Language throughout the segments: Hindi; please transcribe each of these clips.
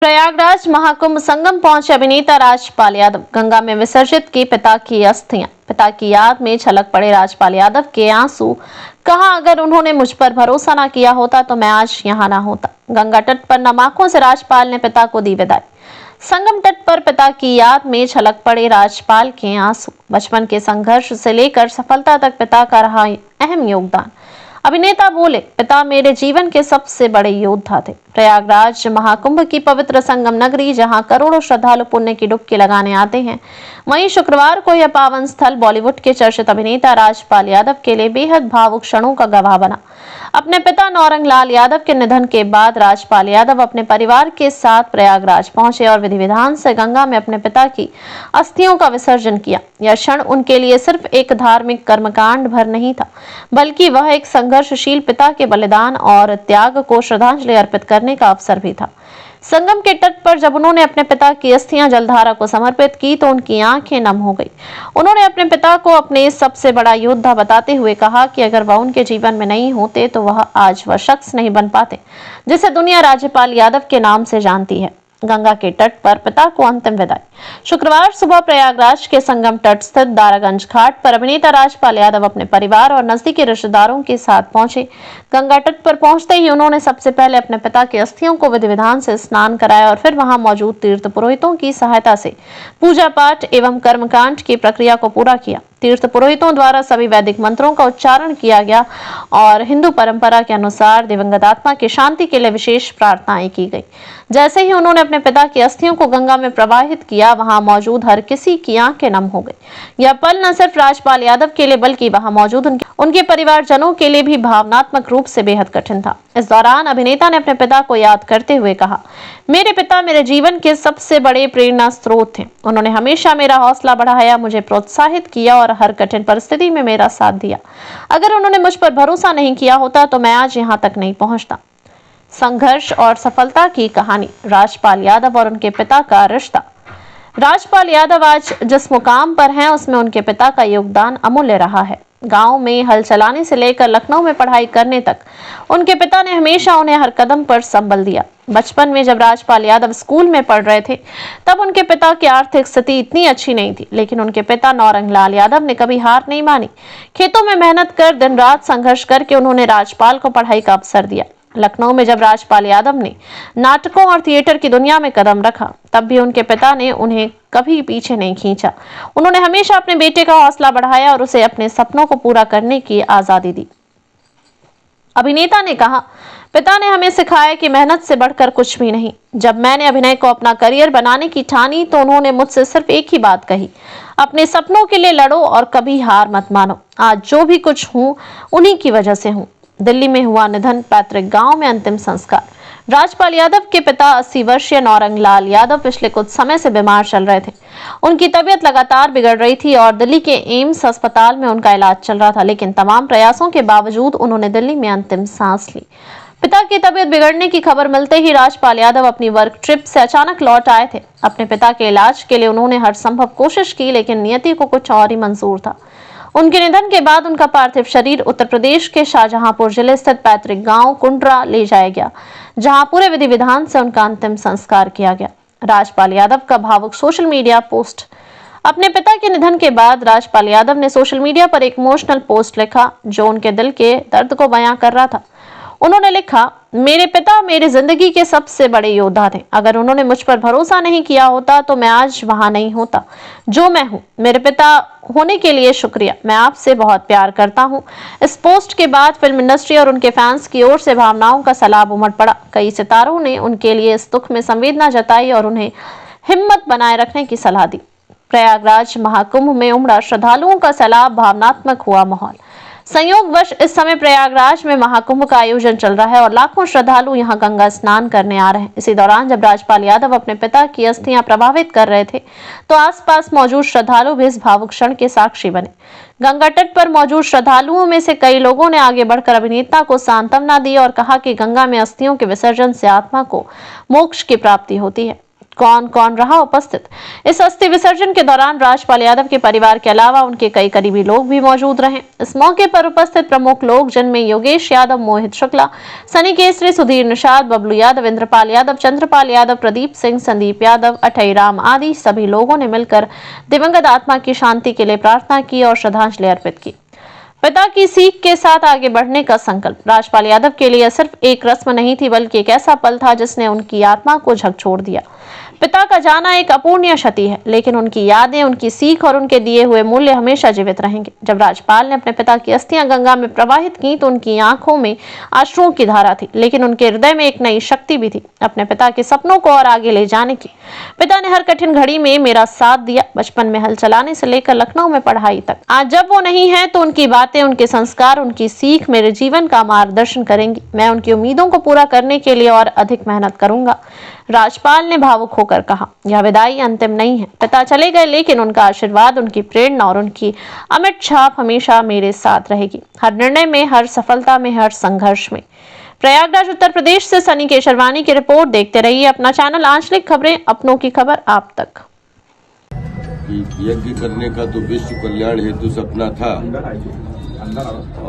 प्रयागराज महाकुंभ संगम पहुंचे अभिनेता राजपाल यादव। गंगा में विसर्जित की पिता की अस्थियां। पिता की याद में छलक पड़े राजपाल यादव के आंसू। कहा, अगर उन्होंने मुझ पर भरोसा ना किया होता तो मैं आज यहाँ ना होता। गंगा तट पर नम आंखों से राजपाल ने पिता को दी विदाई। संगम तट पर पिता की याद में छलक पड़े राजपाल के आंसू। बचपन के संघर्ष से लेकर सफलता तक पिता का रहा अहम योगदान। अभिनेता बोले, पिता मेरे जीवन के सबसे बड़े योद्धा थे। प्रयागराज महाकुंभ की पवित्र संगम नगरी, जहां करोड़ों श्रद्धालु पुण्य की डुबकी लगाने आते हैं, वहीं शुक्रवार को यह पावन स्थल बॉलीवुड के चर्चित अभिनेता राजपाल यादव के लिए बेहद भावुक क्षणों का गवाह बना। अपने पिता नौरंग लाल यादव के निधन के बाद राजपाल यादव अपने परिवार के साथ प्रयागराज पहुंचे और विधि विधान से गंगा में अपने पिता की अस्थियों का विसर्जन किया। यह क्षण उनके लिए सिर्फ एक धार्मिक कर्मकांड भर नहीं था, बल्कि वह एक संघर्षशील पिता के बलिदान और त्याग को श्रद्धांजलि अर्पित करने का अवसर भी था। संगम के तट पर जब उन्होंने अपने पिता की अस्थियां जलधारा को समर्पित की तो उनकी आंखें नम हो गई। उन्होंने अपने पिता को अपने सबसे बड़ा योद्धा बताते हुए कहा कि अगर वह उनके जीवन में नहीं होते तो वह आज वह शख्स नहीं बन पाते जिसे दुनिया राजपाल यादव के नाम से जानती है। गंगा के तट पर पिता को अंतिम विदाई। शुक्रवार सुबह प्रयागराज के संगम तट स्थित दारागंज घाट पर अभिनेता राजपाल यादव अपने परिवार और नजदीकी रिश्तेदारों के साथ पहुंचे। गंगा तट पर पहुंचते ही उन्होंने सबसे पहले अपने पिता की अस्थियों को विधि विधान से स्नान कराया और फिर वहां मौजूद तीर्थ पुरोहितों की सहायता से पूजा पाठ एवं कर्मकांड की प्रक्रिया को पूरा किया। तीर्थ पुरोहितों द्वारा सभी वैदिक मंत्रों का उच्चारण किया गया और हिंदू परंपरा के अनुसार दिवंगत आत्मा की शांति के लिए विशेष प्रार्थनाएं की गई। जैसे ही उन्होंने अपने पिता की अस्थियों को गंगा में प्रवाहित किया, वहां मौजूद हर किसी की आंखें नम हो गई। यह पल न सिर्फ राजपाल यादव के लिए बल्कि वहां मौजूद उनके परिवारजनों के लिए भी भावनात्मक रूप से बेहद कठिन था। इस दौरान अभिनेता ने अपने पिता को याद करते हुए कहा, मेरे पिता मेरे जीवन के सबसे बड़े प्रेरणा स्रोत थे। उन्होंने हमेशा मेरा हौसला बढ़ाया, मुझे प्रोत्साहित किया और हर कठिन परिस्थिति में मेरा साथ दिया। अगर उन्होंने मुझ पर भरोसा नहीं किया होता तो मैं आज यहाँ तक नहीं पहुंचता। संघर्ष और सफलता की कहानी। राजपाल यादव और उनके पिता का रिश्ता। राजपाल यादव आज जिस मुकाम पर हैं, उसमें उनके पिता का योगदान अमूल्य रहा है। गांव में हल चलाने से लेकर लखनऊ में पढ़ाई करने तक उनके पिता ने हमेशा उन्हें हर कदम पर संबल दिया। बचपन में जब राजपाल यादव स्कूल में पढ़ रहे थे, तब उनके पिता की आर्थिक स्थिति इतनी अच्छी नहीं थी, लेकिन उनके पिता नौरंग लाल यादव ने कभी हार नहीं मानी। खेतों में मेहनत कर दिन रात संघर्ष करके उन्होंने राजपाल को पढ़ाई का अवसर दिया। लखनऊ में जब राजपाल यादव ने नाटकों और थिएटर की दुनिया में कदम रखा, तब भी उनके पिता ने उन्हें कभी पीछे नहीं खींचा। उन्होंने हमेशा अपने बेटे का हौसला बढ़ाया और उसे अपने सपनों को पूरा करने की आजादी दी। अभिनेता ने कहा, पिता ने हमें सिखाया कि मेहनत से बढ़कर कुछ भी नहीं। जब मैंने अभिनय को अपना करियर बनाने की ठानी तो उन्होंने मुझसे सिर्फ एक ही बात कही, अपने सपनों के लिए लड़ो और कभी हार मत मानो। आज जो भी कुछ हूँ उन्हीं की वजह से हूँ। दिल्ली में हुआ निधन, पैतृक गांव में अंतिम संस्कार। राजपाल यादव के पिता 80 वर्षीय नौरंग लाल यादव पिछले कुछ समय से बीमार चल रहे थे। उनकी तबीयत लगातार बिगड़ रही थी और दिल्ली के एम्स अस्पताल में उनका इलाज चल रहा था, लेकिन तमाम प्रयासों के बावजूद उन्होंने दिल्ली में अंतिम सांस ली। पिता की तबीयत बिगड़ने की खबर मिलते ही राजपाल यादव अपनी वर्क ट्रिप से अचानक लौट आए थे। अपने पिता के इलाज के लिए उन्होंने हर संभव कोशिश की, लेकिन नियति को कुछ और ही मंजूर था। उनके निधन के बाद उनका पार्थिव शरीर उत्तर प्रदेश के शाहजहांपुर जिले स्थित पैतृक गांव कुंड्रा ले जाया गया, जहां पूरे विधि विधान से उनका अंतिम संस्कार किया गया। राजपाल यादव का भावुक सोशल मीडिया पोस्ट। अपने पिता के निधन के बाद राजपाल यादव ने सोशल मीडिया पर एक इमोशनल पोस्ट लिखा, जो उनके दिल के दर्द को बयां कर रहा था। उन्होंने लिखा, मेरे पिता मेरी जिंदगी के सबसे बड़े योद्धा थे। अगर उन्होंने मुझ पर भरोसा नहीं किया होता तो मैं आज वहां नहीं होता जो मैं हूं। मेरे पिता होने के लिए शुक्रिया। मैं आपसे बहुत प्यार करता हूं। इस पोस्ट के बाद फिल्म इंडस्ट्री और उनके फैंस की ओर से भावनाओं का सैलाब उमड़ पड़ा। कई सितारों ने उनके लिए इस दुख में संवेदना जताई और उन्हें हिम्मत बनाए रखने की सलाह दी। प्रयागराज महाकुंभ में उमड़ा श्रद्धालुओं का सैलाब, भावनात्मक हुआ माहौल। संयोगवश इस समय प्रयागराज में महाकुंभ का आयोजन चल रहा है और लाखों श्रद्धालु यहां गंगा स्नान करने आ रहे हैं। इसी दौरान जब राजपाल यादव अपने पिता की अस्थियां प्रभावित कर रहे थे, तो आसपास मौजूद श्रद्धालु भी इस भावुक क्षण के साक्षी बने। गंगा तट पर मौजूद श्रद्धालुओं में से कई लोगों ने आगे बढ़कर अभिनेता को सांत्वना दी और कहा कि गंगा में अस्थियों के विसर्जन से आत्मा को मोक्ष की प्राप्ति होती है। कौन कौन रहा उपस्थित। इस अस्थि विसर्जन के दौरान राजपाल यादव के परिवार के अलावा उनके कई करीबी लोग भी मौजूद रहे। इस मौके पर उपस्थित प्रमुख लोग जिनमें योगेश यादव, मोहित शुक्ला, सनी केसरी, सुधीर निषाद, बबलू यादव, इंद्रपाल यादव, चंद्रपाल यादव, प्रदीप सिंह, संदीप यादव, अठई राम आदि सभी लोगों ने मिलकर दिवंगत आत्मा की शांति के लिए प्रार्थना की और श्रद्धांजलि अर्पित की। पिता की सीख के साथ आगे बढ़ने का संकल्प। राजपाल यादव के लिए सिर्फ एक रस्म नहीं थी, बल्कि एक ऐसा पल था जिसने उनकी आत्मा को झकझोर दिया। पिता का जाना एक अपूर्णीय क्षति है, लेकिन उनकी यादें, उनकी सीख और उनके दिए हुए मूल्य हमेशा जीवित रहेंगे। जब राजपाल ने अपने पिता की अस्थियां गंगा में प्रवाहित की तो उनकी आंखों में आंसुओं की धारा थी, लेकिन उनके हृदय में एक नई शक्ति भी थी, अपने पिता के सपनों को और आगे ले जाने की। पिता ने हर कठिन घड़ी में मेरा साथ दिया, बचपन में हल चलाने से लेकर लखनऊ में पढ़ाई तक। आज जब वो नहीं है तो उनकी बातें, उनके संस्कार, उनकी सीख मेरे जीवन का मार्गदर्शन करेंगी। मैं उनकी उम्मीदों को पूरा करने के लिए और अधिक मेहनत करूंगा। राजपाल ने भावुक होकर कहा, यह विदाई अंतिम नहीं है। पिता चले गए, लेकिन उनका आशीर्वाद, उनकी प्रेरणा और उनकी अमिट छाप हमेशा मेरे साथ रहेगी, हर निर्णय में, हर सफलता में, हर संघर्ष में। प्रयागराज उत्तर प्रदेश से सनी केशरवानी की रिपोर्ट। देखते रहिए अपना चैनल आंचलिक खबरें, अपनों की खबर आप तक। यज्ञ करने का तो विश्व कल्याण हेतु सपना था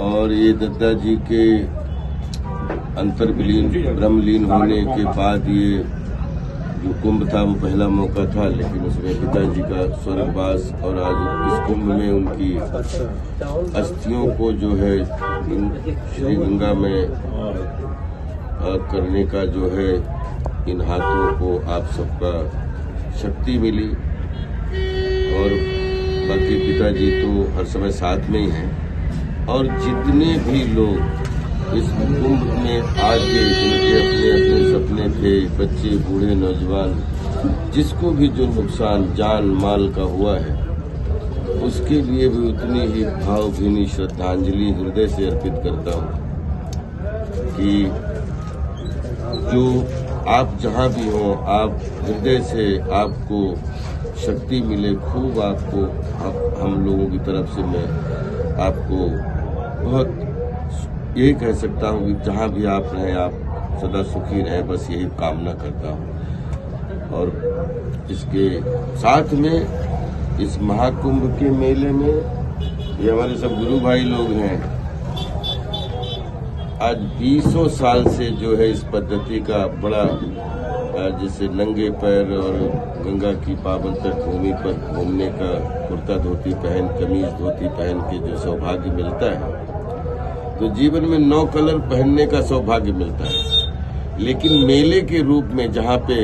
और ये दादाजी के अंतर्विलीन ब्रह्मलीन होने के बाद ये जो कुंभ था वो पहला मौका था, लेकिन उसमें पिताजी का स्वर्गवास और आज इस कुंभ में उनकी अस्थियों को जो है श्री गंगा में करने का जो है इन हाथों को आप सबका शक्ति मिली और बाकी पिताजी तो हर समय साथ में ही हैं और जितने भी लोग इस कुंभ में आके जिनके अपने अपने सपने थे, बच्चे, बूढ़े, नौजवान, जिसको भी जो नुकसान जान माल का हुआ है उसके लिए भी उतनी ही भावभीनी श्रद्धांजलि हृदय से अर्पित करता हूँ कि जो आप जहाँ भी हो, आप हृदय से आपको शक्ति मिले, खूब आपको हम लोगों की तरफ से मैं आपको बहुत यही कह सकता हूँ कि जहाँ भी आप रहें आप सदा सुखी रहें, बस यही कामना करता हूँ। और इसके साथ में इस महाकुंभ के मेले में ये हमारे सब गुरु भाई लोग हैं, आज 20 साल से जो है इस पद्धति का बड़ा जैसे नंगे पैर और गंगा की पावन तट भूमि पर घूमने का कुर्ता धोती पहन, कमीज धोती पहन के जो सौभाग्य मिलता है, तो जीवन में 9 कलर पहनने का सौभाग्य मिलता है। लेकिन मेले के रूप में जहाँ पे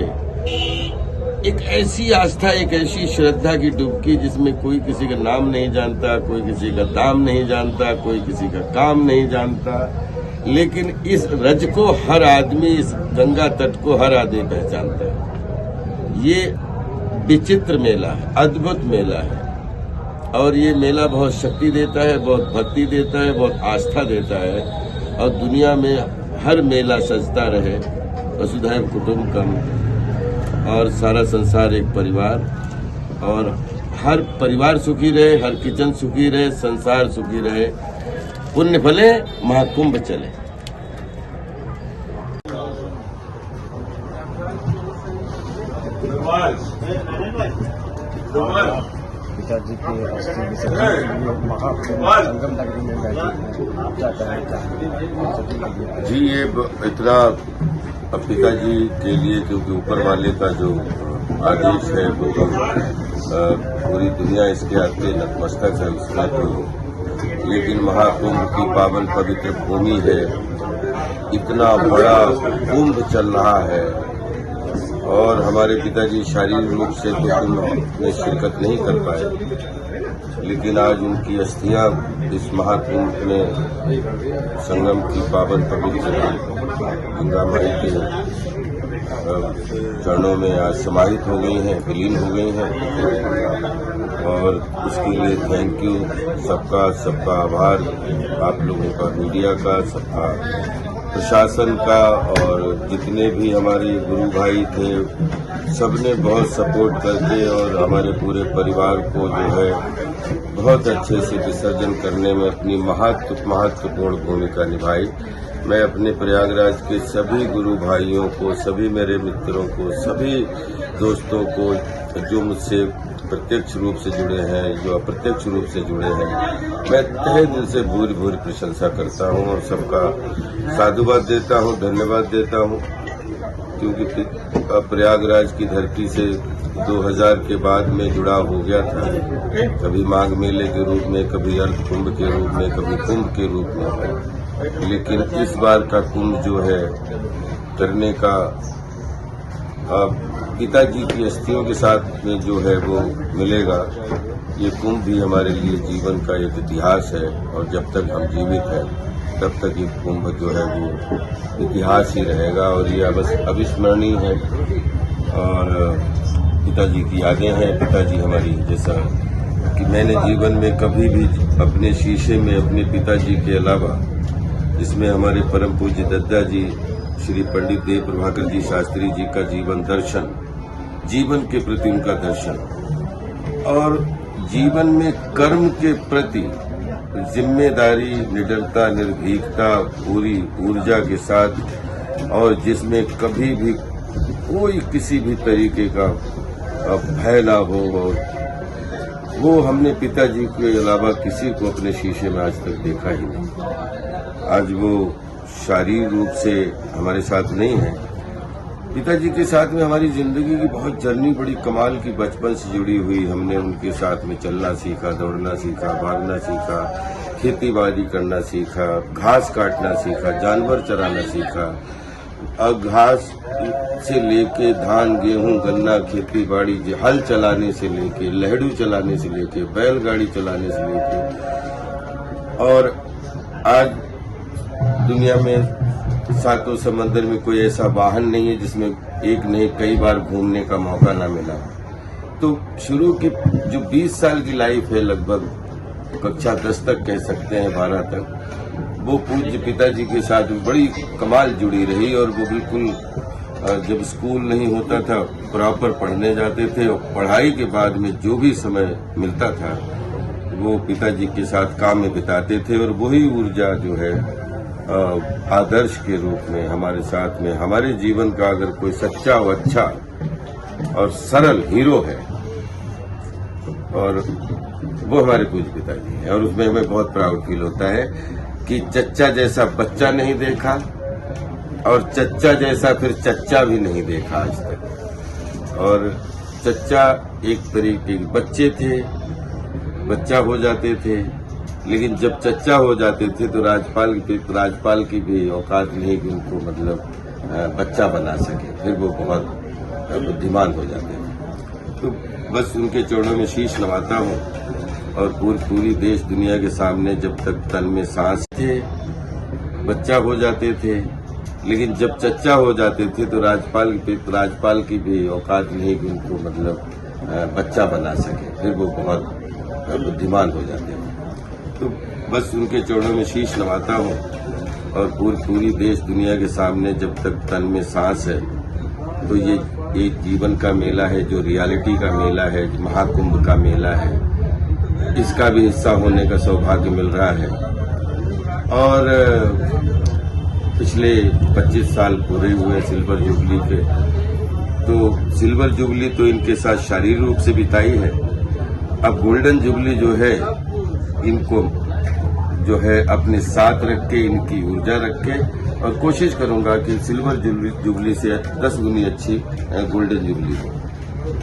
एक ऐसी आस्था, एक ऐसी श्रद्धा की डुबकी जिसमें कोई किसी का नाम नहीं जानता, कोई किसी का दाम नहीं जानता, कोई किसी का काम नहीं जानता, लेकिन इस रज को हर आदमी, इस गंगा तट को हर आदमी पहचानता है। ये विचित्र मेला है, अद्भुत मेला है और ये मेला बहुत शक्ति देता है, बहुत भक्ति देता है, बहुत आस्था देता है और दुनिया में हर मेला सजता रहे, वसुधैव कुटुंबकम, और सारा संसार एक परिवार और हर परिवार सुखी रहे, हर किचन सुखी रहे, संसार सुखी रहे, पुण्य फले, महाकुंभ चले। पिताजी के अस्थि विसर्जन महाकुंभ संगम नगरी में बैठे आप क्या कहें? जी ये इतना पिताजी के लिए, क्योंकि ऊपर वाले का जो आदेश है वो पूरी दुनिया इसके आगे नतमस्तक है उसका, तो लेकिन महाकुंभ की पावन पवित्र भूमि है, इतना बड़ा कुंभ चल रहा है और हमारे पिताजी शारीरिक रूप से तो कुंभ में शिरकत नहीं कर पाए, लेकिन आज उनकी अस्थियां इस महाकुंभ में संगम की पावन पवित्र गंगा माई के चरणों में आज समाहित हो गई हैं, विलीन हो गई हैं और उसके लिए थैंक यू सबका आभार, आप लोगों का, मीडिया का, सबका प्रशासन का और जितने भी हमारे गुरु भाई थे, सबने बहुत सपोर्ट करके और हमारे पूरे परिवार को जो है बहुत अच्छे से विसर्जन करने में अपनी महत्वपूर्ण भूमिका निभाई। मैं अपने प्रयागराज के सभी गुरु भाइयों को, सभी मेरे मित्रों को, सभी दोस्तों को जो मुझसे प्रत्यक्ष रूप से जुड़े हैं, जो अप्रत्यक्ष रूप से जुड़े हैं, मैं तहे दिल से भूरी भूरी प्रशंसा करता हूं और सबका साधुवाद देता हूं, धन्यवाद देता हूं। क्योंकि प्रयागराज की धरती से 2000 के बाद में जुड़ाव हो गया था, कभी माघ मेले के रूप में, कभी अर्ध कुंभ के रूप में, कभी कुंभ के रूप में। लेकिन इस बार का कुंभ जो है करने का पिताजी की अस्थियों के साथ में जो है वो मिलेगा। ये कुंभ भी हमारे लिए जीवन का एक इतिहास है और जब तक हम जीवित हैं तब तक ये कुंभ जो है वो इतिहास ही रहेगा और ये अविस्मरणीय है। और पिताजी की यादें हैं, पिताजी हमारी, जैसा कि मैंने जीवन में कभी भी अपने शीशे में अपने पिताजी के अलावा, जिसमें हमारे परम पूज्य दद्दा जी श्री पंडित देव प्रभाकर जी शास्त्री जी का जीवन दर्शन, जीवन के प्रति उनका दर्शन और जीवन में कर्म के प्रति जिम्मेदारी, निडरता, निर्भीकता, पूरी ऊर्जा के साथ और जिसमें कभी भी कोई किसी भी तरीके का भय ना हो, और वो हमने पिताजी के अलावा किसी को अपने शीशे में आज तक देखा ही नहीं। आज वो शारीरिक रूप से हमारे साथ नहीं है। पिताजी के साथ में हमारी जिंदगी की बहुत जर्नी बड़ी कमाल की बचपन से जुड़ी हुई। हमने उनके साथ में चलना सीखा, दौड़ना सीखा, भागना सीखा, खेती बाड़ी करना सीखा, घास काटना सीखा, जानवर चराना सीखा। घास से लेके धान, गेहूं, गन्ना, खेती बाड़ी, हल चलाने से लेके, लहड़ू चलाने से लेके, बैलगाड़ी चलाने से लेके, और आज दुनिया में सातों समंदर में कोई ऐसा वाहन नहीं है जिसमें एक नहीं कई बार घूमने का मौका ना मिला। तो शुरू के जो 20 साल की लाइफ है, लगभग कक्षा 10 तक कह सकते हैं, 12 तक, वो पूज्य पिताजी के साथ बड़ी कमाल जुड़ी रही। और वो बिल्कुल जब स्कूल नहीं होता था प्रॉपर पढ़ने जाते थे और पढ़ाई के बाद में जो भी समय मिलता था वो पिताजी के साथ काम में बिताते थे। और वही ऊर्जा जो है आदर्श के रूप में हमारे साथ में, हमारे जीवन का अगर कोई सच्चा और अच्छा और सरल हीरो है और वो हमारे पूज्य पिताजी हैं। और उसमें हमें बहुत प्राउड फील होता है कि चच्चा जैसा बच्चा नहीं देखा और चच्चा जैसा फिर चच्चा भी नहीं देखा आज तक। और चच्चा एक तरीके के बच्चे थे, बच्चा हो जाते थे, लेकिन जब चच्चा हो जाते थे तो राजपाल की भी औकात नहीं कि उनको मतलब बच्चा बना सके, फिर वो बहुत बुद्धिमान हो जाते थे। तो बस उनके चरणों में शीश नवाता हूँ और पूरी देश दुनिया के सामने जब तक तन में सांस थे, बच्चा हो जाते थे, लेकिन जब चच्चा हो जाते थे तो राजपाल की भी औकात नहीं कि उनको मतलब बच्चा बना सके, फिर वो बहुत बुद्धिमान हो जाते थे। तो बस उनके चरणों में शीश नवाता हूँ और पूरी देश दुनिया के सामने जब तक तन में सांस है, तो ये एक जीवन का मेला है, जो रियलिटी का मेला है, महाकुंभ का मेला है, इसका भी हिस्सा होने का सौभाग्य मिल रहा है। और पिछले 25 साल पूरे हुए सिल्वर जुबली के, तो सिल्वर जुबली तो इनके साथ शारीरिक रूप से बिताई है। अब गोल्डन जुबली जो है इनको जो है अपने साथ रख के, इनकी ऊर्जा रख के, और कोशिश करूंगा कि सिल्वर जुबली से 10 गुनी अच्छी गोल्डन जुबली हो।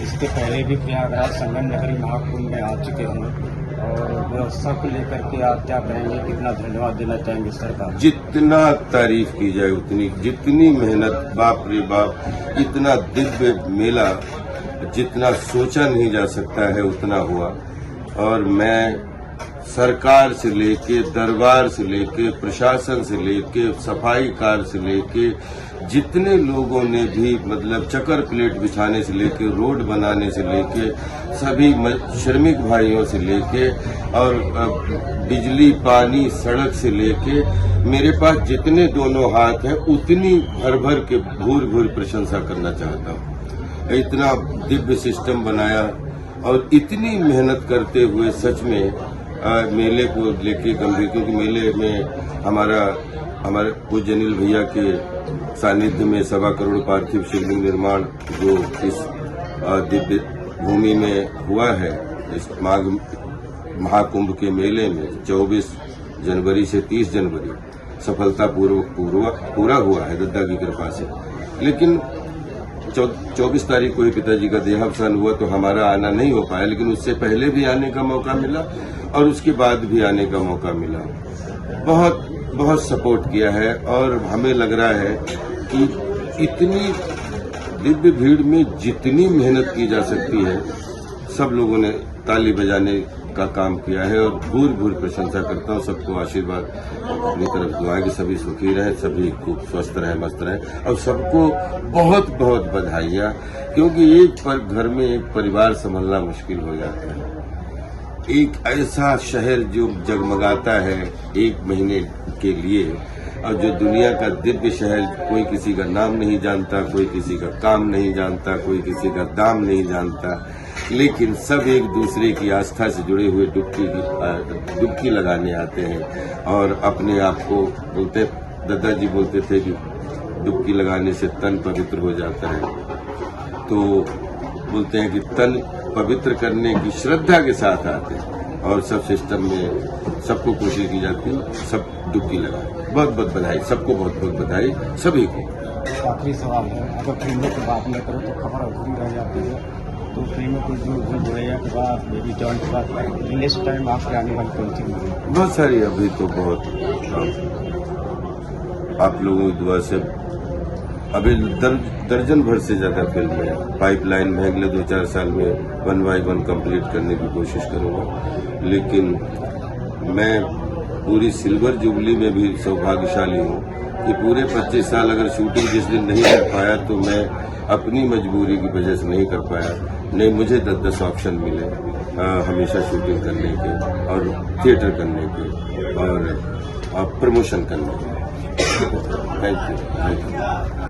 इसके पहले भी प्रयागराज संगम नगरी महाकुंभ में आ चुके हैं और व्यवस्था को लेकर के आप क्या कहेंगे, कितना धन्यवाद देना चाहेंगे सरकार? जितना तारीफ की जाए उतनी, जितनी मेहनत, बाप रे बाप, इतना दिव्य मेला जितना सोचा नहीं जा सकता है उतना हुआ। और मैं सरकार से लेके, दरबार से लेके, प्रशासन से लेके, सफाई कार से लेके, जितने लोगों ने भी मतलब चक्कर प्लेट बिछाने से लेके, रोड बनाने से लेके, सभी श्रमिक भाइयों से लेके, और बिजली, पानी, सड़क से लेके, मेरे पास जितने दोनों हाथ हैं उतनी भर के भूर प्रशंसा करना चाहता हूँ। इतना दिव्य सिस्टम बनाया और इतनी मेहनत करते हुए सच में मेले को लेके गंभीर, क्योंकि मेले में हमारे पूज्य अनिल भैया के सानिध्य में 1.25 करोड़ पार्थिव शिवलिंग निर्माण जो इस दिव्य भूमि में हुआ है, इस माघ महाकुंभ के मेले में 24 जनवरी से 30 जनवरी सफलता पूरा हुआ है दद्दा की कृपा से। लेकिन 24 तारीख को ही पिताजी का देहावसान हुआ तो हमारा आना नहीं हो पाया, लेकिन उससे पहले भी आने का मौका मिला और उसके बाद भी आने का मौका मिला। बहुत सपोर्ट किया है और हमें लग रहा है कि इतनी दिव्य भीड़ में जितनी मेहनत की जा सकती है सब लोगों ने ताली बजाने का काम किया है और भूर प्रशंसा करता हूँ। सबको आशीर्वाद अपनी तरफ दुआ कि सभी सुखी रहे, सभी खूब स्वस्थ रहे, मस्त रहे और सबको बहुत बधाइयाँ, क्योंकि एक घर में एक परिवार संभालना मुश्किल हो जाता है। एक ऐसा शहर जो जगमगाता है 1 महीने के लिए और जो दुनिया का दिव्य शहर, कोई किसी का नाम नहीं जानता, कोई किसी का काम नहीं जानता, कोई किसी का दाम नहीं जानता, लेकिन सब एक दूसरे की आस्था से जुड़े हुए डुबकी लगाने आते हैं और अपने आप को दादाजी बोलते थे कि डुबकी लगाने से तन पवित्र हो जाता है। तो बोलते हैं कि तन पवित्र करने की श्रद्धा के साथ आते हैं और सब सिस्टम में सबको कोशिश की जाती है, सब डुबकी लगाए। बहुत बधाई, सबको बहुत बधाई सभी को। आखिरी सवाल है, अगर फिल्मों की बात न करो तो खबर अधूरी रह जाती है, तो फिल्मों को जुड़ेगा के बाद बेबी जॉन के बाद नेक्स्ट टाइम आपके आने वाली कौन सी मूवी? बहुत सारी, अभी तो बहुत आप लोगों की दुआ से अभी दर्जन भर से ज्यादा फिल्म है पाइपलाइन में। अगले 2-4 साल में 1 by 1 कंप्लीट करने की कोशिश करूंगा, लेकिन मैं पूरी सिल्वर जुबली में भी सौभाग्यशाली हूँ कि पूरे 25 साल अगर शूटिंग जिस दिन नहीं कर पाया तो मैं अपनी मजबूरी की वजह से नहीं कर पाया। नहीं, मुझे 10 ऑप्शन मिले हमेशा शूटिंग करने के और थिएटर करने के और प्रमोशन करने के। Thank you.